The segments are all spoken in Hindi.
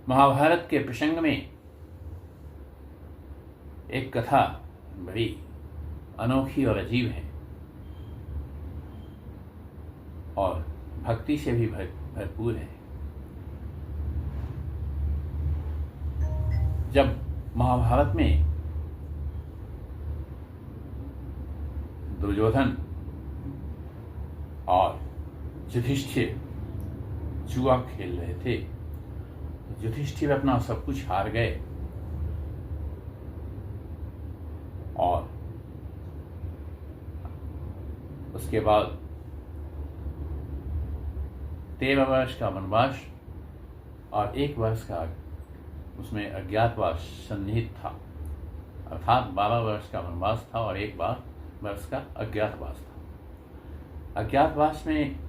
महाभारत के प्रसंग में एक कथा बड़ी अनोखी और अजीब है और भक्ति से भी भरपूर है। जब महाभारत में दुर्योधन और युधिष्ठिर जुआ खेल रहे थे, युधिष्ठिर अपना सब कुछ हार गए और उसके बाद 13 वर्ष का वनवास और 1 वर्ष का उसमें अज्ञातवास सन्निहित था, अर्थात 12 वर्ष का वनवास था और 1 वर्ष का अज्ञातवास था। अज्ञातवास में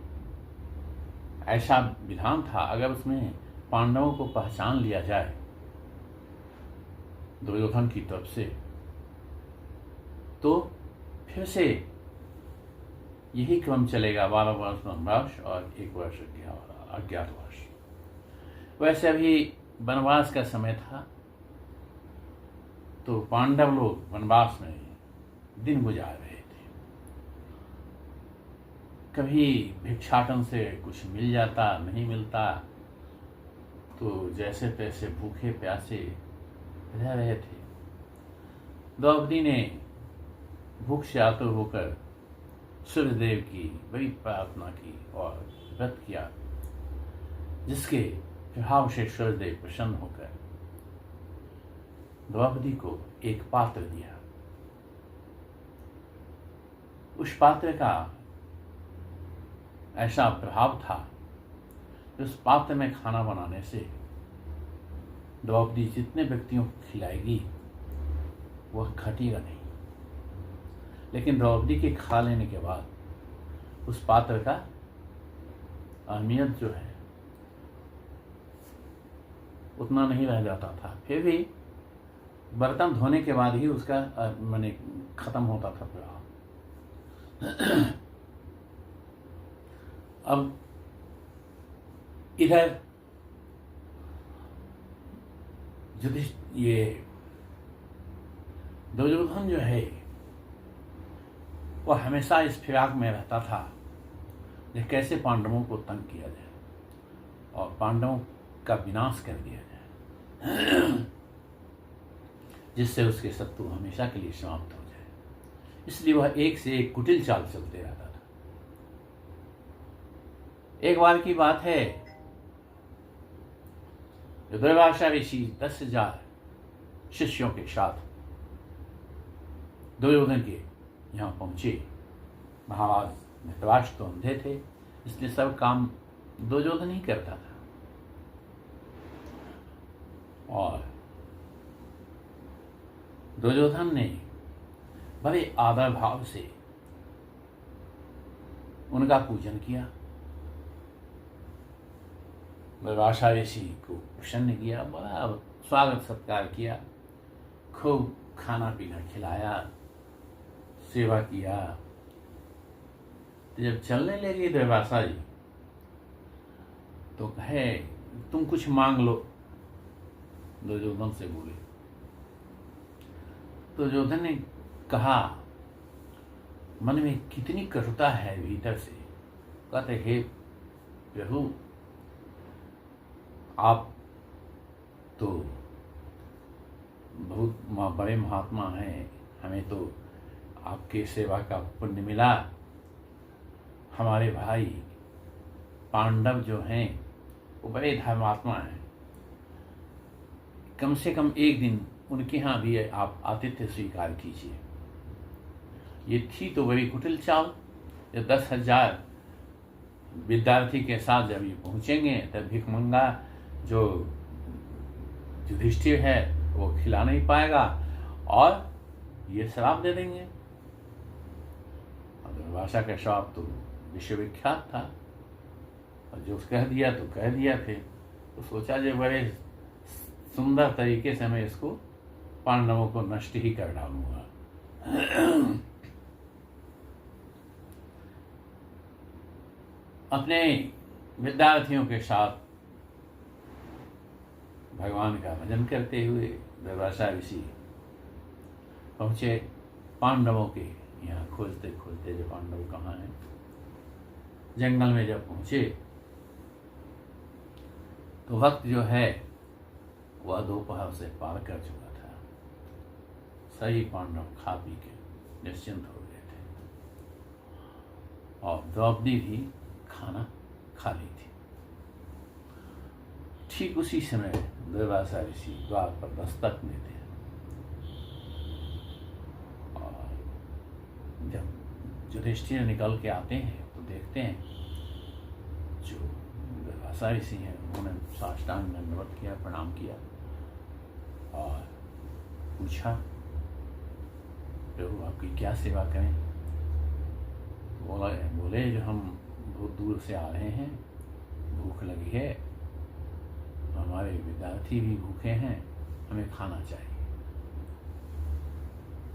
ऐसा विधान था, अगर उसमें पांडवों को पहचान लिया जाए दुर्योधन की तरफ से, तो फिर से यही क्रम चलेगा, 12 वर्ष वनवास और 1 वर्ष अज्ञातवास। वैसे अभी वनवास का समय था, तो पांडव लोग वनवास में दिन गुजार रहे थे। कभी भिक्षाटन से कुछ मिल जाता, नहीं मिलता, तो जैसे तैसे भूखे प्यासे रह रहे थे। द्रौपदी ने भूख से आतुर होकर सूर्यदेव की बड़ी प्रार्थना की और व्रत किया, जिसके प्रभाव से सूर्यदेव प्रसन्न होकर द्रौपदी को एक पात्र दिया। उस पात्र का ऐसा प्रभाव था, उस पात्र में खाना बनाने से द्रौपदी जितने व्यक्तियों को खिलाएगी वह घटेगा नहीं, लेकिन द्रौपदी के खा लेने के बाद उस पात्र का अहमियत जो है उतना नहीं रह जाता था। फिर भी बर्तन धोने के बाद ही उसका माने खत्म होता था प्रभाव। अब इधर ये दुर्योधन जो है वह हमेशा इस फिराक में रहता था कि कैसे पांडवों को तंग किया जाए और पांडवों का विनाश कर दिया जाए, जिससे उसके शत्रु हमेशा के लिए समाप्त हो जाए। इसलिए वह एक से एक कुटिल चाल चलते रहता था। एक बार की बात है, दुर्वासा ऋषि 10,000 शिष्यों के साथ दुर्योधन के यहाँ पहुंचे। महाराज धृतराष्ट्र तो अंधे थे, इसलिए सब काम दुर्योधन ही करता था और दुर्योधन ने बड़े आदर भाव से उनका पूजन किया, दुर्वासा ऋषि को प्रसन्न किया, बड़ा स्वागत सत्कार किया, खूब खाना पीना खिलाया, सेवा किया। तो जब चलने लगे दुर्वासा जी, तो कहे तुम कुछ मांग लो, दुर्योधन से बोले। तो दुर्योधन ने कहा, मन में कितनी कटुता है भीतर से, कहते हे प्रभु, आप तो बहुत बड़े महात्मा हैं, हमें तो आपके सेवा का पुण्य मिला। हमारे भाई पांडव जो हैं वो बड़े धर्मात्मा हैं, कम से कम एक दिन उनके यहाँ भी आप आतिथ्य स्वीकार कीजिए। ये थी तो बड़ी कुटिल चाल। जब 10,000 विद्यार्थी के साथ जब ये पहुँचेंगे तब भिखमंगा जो युधिष्ठिर है वो खिला नहीं पाएगा और ये श्राप दे देंगे। दुर्वासा का श्राप तो विश्वविख्यात था और जो कह दिया तो कह दिया। फिर तो सोचा जो बड़े सुंदर तरीके से मैं इसको पांडवों को नष्ट ही कर डालूंगा। अपने विद्यार्थियों के साथ भगवान का भजन करते हुए दुर्वासा ऋषि पहुँचे पांडवों के यहाँ। खोजते खोजते जो पांडव कहाँ हैं, जंगल में जब पहुँचे तो वक्त जो है वह दोपहर से पार कर चुका था। सही पांडव खा पी के निश्चिंत हो गए थे और द्रौपदी भी खाना खा ली थी। ठीक उसी समय दुर्वासा ऋषि द्वार पर दस्तक देते हैं और जब युधिष्ठिर निकल के आते हैं तो देखते हैं जो दुर्वासा ऋषि हैं उन्होंने साष्टांग दंडवत किया, प्रणाम किया और पूछा, प्रभु आपकी क्या सेवा करें? बोले जो हम बहुत दूर से आ रहे हैं, भूख लगी है, हमारे विद्यार्थी भी भूखे हैं, हमें खाना चाहिए।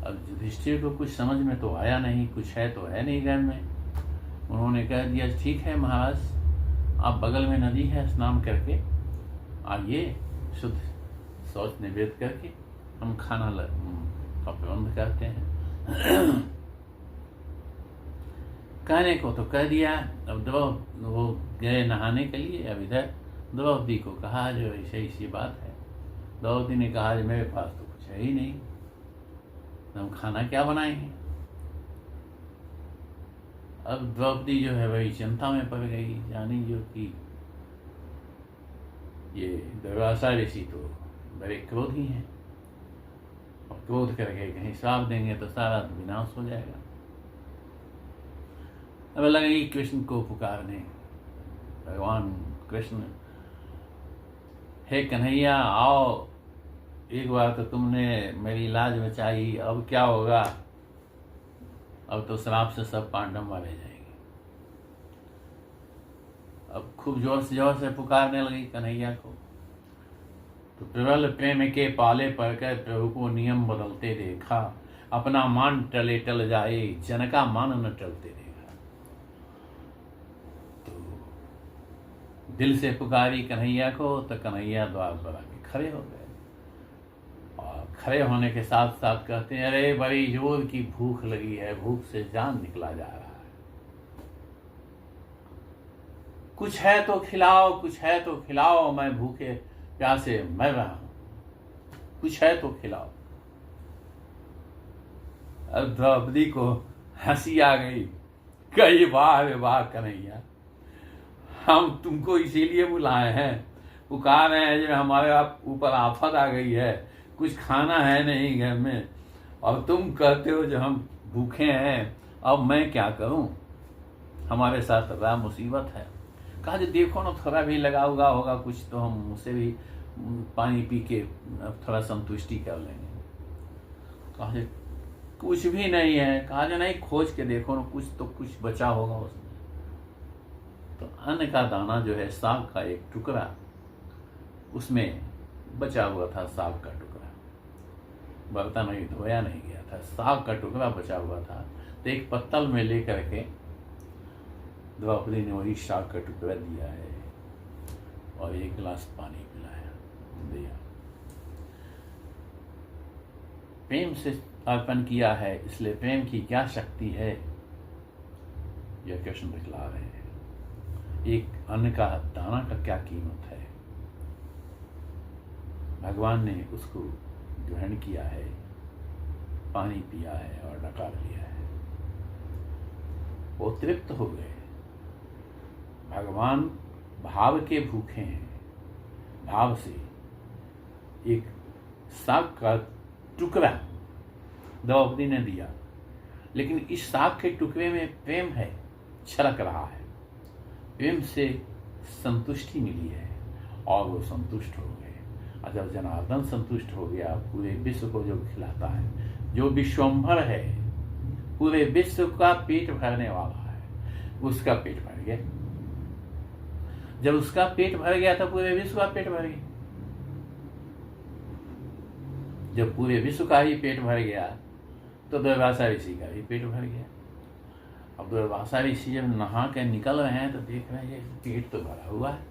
अब युधिष्ठिर को कुछ समझ में तो आया नहीं, कुछ है तो है नहीं घर में। उन्होंने कह दिया, ठीक है महाराज, आप बगल में नदी है, स्नान करके आइए, शुद्ध शौच निवेद करके हम खाना का प्रबंध करते हैं। कहने को तो कह दिया। अब वो गए नहाने के लिए। अब इधर द्रौपदी को कहा जो ऐसी बात है। द्रौपदी ने कहा जो मेरे पास तो कुछ है ही नहीं, हम खाना क्या बनाएंगे। अब द्रौपदी जो है वही चिंता में पड़ गई, जानी जो कि ये दुर्वासा ऋषि तो बड़े क्रोधी हैं और क्रोध करके कहीं श्राप देंगे तो सारा विनाश हो जाएगा। अब लगी कृष्ण को पुकारने, भगवान कृष्ण, हे कन्हैया आओ, एक बार तो तुमने मेरी लाज बचाई, अब क्या होगा? अब तो श्राप से सब पांडव मारे जाएंगे। अब खूब जोर से पुकारने लगी कन्हैया को। तो प्रबल प्रेम के पाले पड़कर प्रभु को नियम बदलते देखा, अपना मान टले टल जाए, जन का मान न टलते देखा। तो दिल से पुकारी कन्हैया को तो कन्हैया द्वार पर आके खड़े हो गए और खड़े होने के साथ साथ कहते हैं, अरे बड़ी जोर की भूख लगी है, भूख से जान निकला जा रहा है, कुछ है तो खिलाओ, कुछ है तो खिलाओ, मैं भूखे प्यासे मर रहा हूं, कुछ है तो खिलाओ। अब द्रौपदी को हंसी आ गई, कई बार वाह कन्हैया, हम तुमको इसीलिए बुलाए हैं, पुकार रहे हैं जो हमारे ऊपर आफत आ गई है, कुछ खाना है नहीं घर में, और तुम कहते हो जो हम भूखे हैं, अब मैं क्या करूं, हमारे साथ बड़ा मुसीबत है। कहा जो देखो ना, थोड़ा भी लगा हुआ होगा कुछ तो हम उसे भी पानी पी के थोड़ा संतुष्टि कर लेंगे। कहा जो कुछ भी नहीं है। कहा जो नहीं, खोज के देखो ना, कुछ तो कुछ बचा होगा उसमें। तो अन्न का दाना जो है, साग का एक टुकड़ा, उसमें बचा हुआ था, साग का टुकड़ा, बर्तन नहीं धोया नहीं गया था, साग का टुकड़ा बचा हुआ था। तो एक पत्तल में लेकर के द्रौपदी ने वही साग का टुकड़ा दिया है और एक गिलास पानी पिलाया दिया। प्रेम से अर्पण किया है, इसलिए प्रेम की क्या शक्ति है, यह कृष्ण दिखला रहे हैं। एक अन्न का दाना का क्या कीमत है, भगवान ने उसको ग्रहण किया है, पानी पिया है और नकार लिया है, वो तृप्त हो गए। भगवान भाव के भूखे हैं, भाव से एक साग का टुकड़ा द्रौपदी ने दिया, लेकिन इस साग के टुकड़े में प्रेम है, छलक रहा है, प्रेम से संतुष्टि मिली है और वो संतुष्ट हो गए। और जब जनार्दन संतुष्ट हो गया, पूरे विश्व को जो खिलाता है, जो विश्वम्भर है, पूरे विश्व का पेट भरने वाला है, उसका पेट भर गया। जब उसका पेट भर गया तो पूरे विश्व का पेट भर गया। जब पूरे विश्व का ही पेट भर गया तो दुर्वासा ऋषि का भी पेट भर गया। अब दुर्वासा ऋषि जब नहा के निकल रहे हैं तो देख रहे हैं पेट तो भरा हुआ है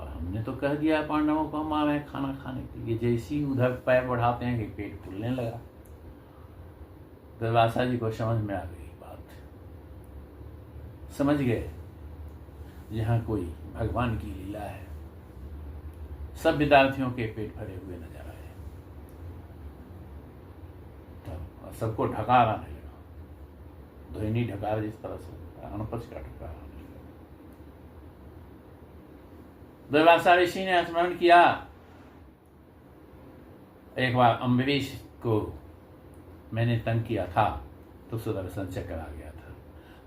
और हमने तो कह दिया पांडवों को हम आए खाना खाने के लिए। जैसे ही उधर पैर बढ़ाते हैं कि पेट फूलने लगा। दुर्वासा जी को समझ में आ गई बात, समझ गए यहाँ कोई भगवान की लीला है। सब विद्यार्थियों के पेट भरे हुए नजर आए, तब सबको ढकार आने लगा, ध्वनि ढकार जिस तरह से अनपच का ढकार आने लगा। दुर्वासा ऋषि ने स्मरण किया, एक बार अम्बरीश को मैंने तंग किया था तो सुदर्शन चक्र आ गया था,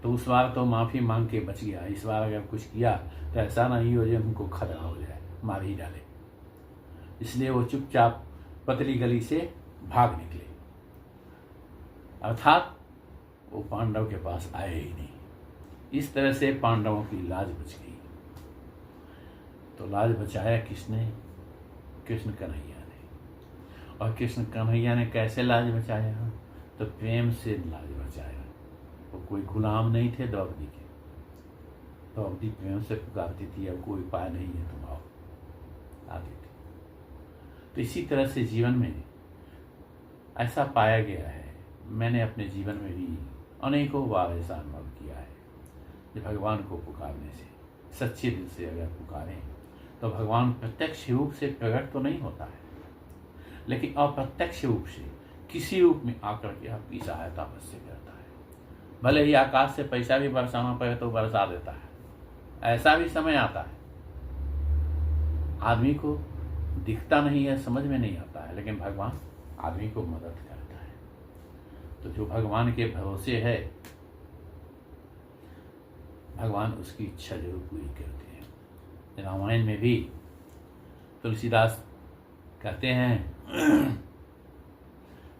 तो उस बार तो माफी मांग के बच गया। इस बार अगर कुछ किया तो ऐसा नहीं हो जाए हमको खतरा हो जाए, मार ही डाले। इसलिए वो चुपचाप पतली गली से भाग निकले, अर्थात वो पांडव के पास आए ही नहीं। इस तरह से पांडवों की लाज बच गई। तो लाज बचाया किसने? कृष्ण कन्हैया ने। और कृष्ण कन्हैया ने कैसे लाज बचाया? तो प्रेम से लाज बचाया। वो कोई गुलाम नहीं थे द्रौपदी के। द्रौपदी प्रेम से पुकारती थी, अब कोई उपाय नहीं है तुम आओ, आती थी। तो इसी तरह से जीवन में ऐसा पाया गया है, मैंने अपने जीवन में भी अनेकों बार ऐसा अनुभव किया है कि भगवान को पुकारने से, सच्चे दिल से अगर पुकारें तो भगवान प्रत्यक्ष रूप से प्रकट तो नहीं होता है, लेकिन अप्रत्यक्ष रूप से किसी रूप में आकर के आपकी सहायता अवश्य करता है। भले ही आकाश से पैसा भी बरसाना पड़े तो बरसा देता है। ऐसा भी समय आता है आदमी को दिखता नहीं है, समझ में नहीं आता है, लेकिन भगवान आदमी को मदद करता है। तो जो भगवान के भरोसे है, भगवान उसकी इच्छा जरूर पूरी करते हैं। रामायण में भी तुलसीदास कहते हैं,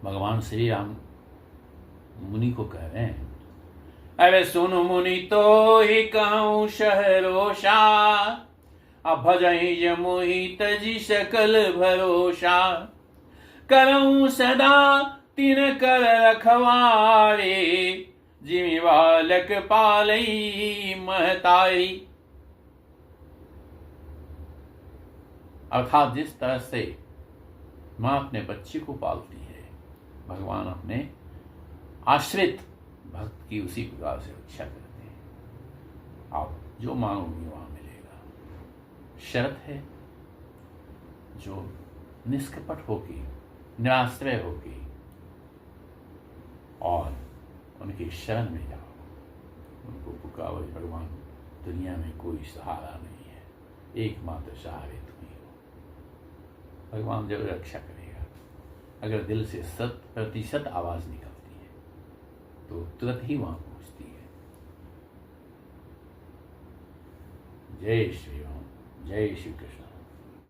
भगवान श्री राम मुनि को कह रहे हैं, अरे सुनो मुनि तो ही कहूँ शहरोषा, अब भजहि जे मोहि तजी सकल भरोसा, करऊँ सदा तिन कर रखवारे, जिमि बालक पालई महतारी। अर्थात जिस तरह से माँ अपने बच्चे को पालती है, भगवान अपने आश्रित भक्त की उसी प्रकार से रक्षा करते हैं। आप जो मांगोगे वहां मिलेगा। शर्त है जो निष्कपट होगी, निराश्रय होगी और उनकी शरण में जाओ, उनको पुकारो, भगवान दुनिया में कोई सहारा नहीं है, एकमात्र सहारे तुम ही हो। भगवान जरूर रक्षा करेगा। अगर दिल से 100% आवाज निकलती है तो तुरंत ही वहां पहुंचती है। जय श्री राम, जय श्री कृष्ण।